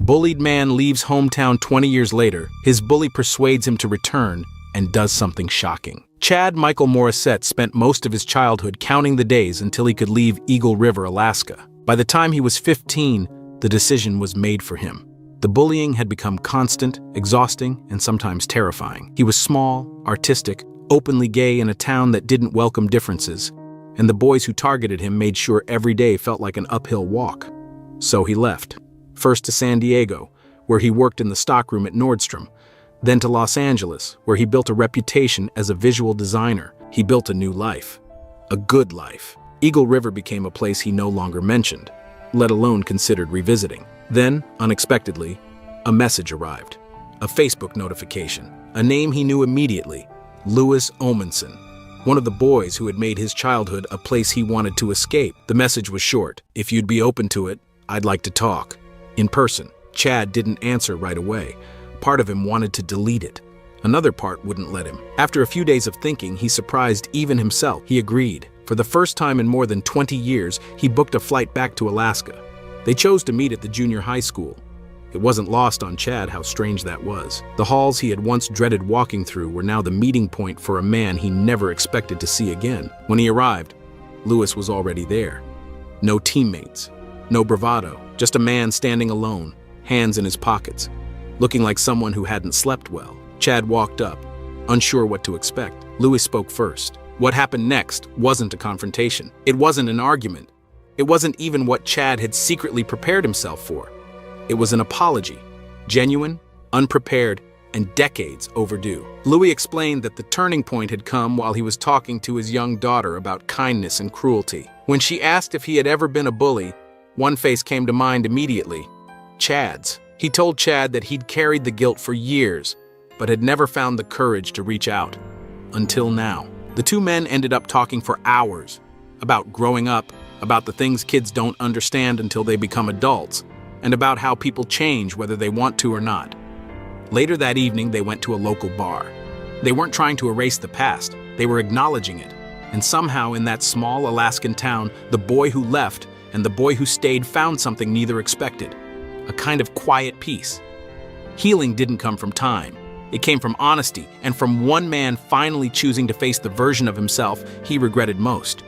Bullied man leaves hometown 20 years later. His bully persuades him to return and does something shocking. Chad Michael Morissette spent most of his childhood counting the days until he could leave Eagle River, Alaska. By the time he was 15, the decision was made for him. The bullying had become constant, exhausting, and sometimes terrifying. He was small, artistic, openly gay in a town that didn't welcome differences, and the boys who targeted him made sure every day felt like an uphill walk. So he left. First to San Diego, where he worked in the stockroom at Nordstrom, then to Los Angeles, where he built a reputation as a visual designer. He built a new life. A good life. Eagle River became a place he no longer mentioned, let alone considered revisiting. Then, unexpectedly, a message arrived. A Facebook notification. A name he knew immediately. Louis Omenson. One of the boys who had made his childhood a place he wanted to escape. The message was short. If you'd be open to it, I'd like to talk. In person. Chad didn't answer right away. Part of him wanted to delete it. Another part wouldn't let him. After a few days of thinking, he surprised even himself. He agreed. For the first time in more than 20 years, he booked a flight back to Alaska. They chose to meet at the junior high school. It wasn't lost on Chad how strange that was. The halls he had once dreaded walking through were now the meeting point for a man he never expected to see again. When he arrived, Louis was already there. No teammates, no bravado, just a man standing alone, hands in his pockets, looking like someone who hadn't slept well. Chad walked up, unsure what to expect. Louis spoke first. What happened next wasn't a confrontation. It wasn't an argument. It wasn't even what Chad had secretly prepared himself for. It was an apology, genuine, unprepared, and decades overdue. Louis explained that the turning point had come while he was talking to his young daughter about kindness and cruelty. When she asked if he had ever been a bully, one face came to mind immediately: Chad's. He told Chad that he'd carried the guilt for years, but had never found the courage to reach out. Until now. The two men ended up talking for hours about growing up, about the things kids don't understand until they become adults, and about how people change whether they want to or not. Later that evening, they went to a local bar. They weren't trying to erase the past, they were acknowledging it. And somehow in that small Alaskan town, the boy who left and the boy who stayed found something neither expected: a kind of quiet peace. Healing didn't come from time. It came from honesty and from one man finally choosing to face the version of himself he regretted most.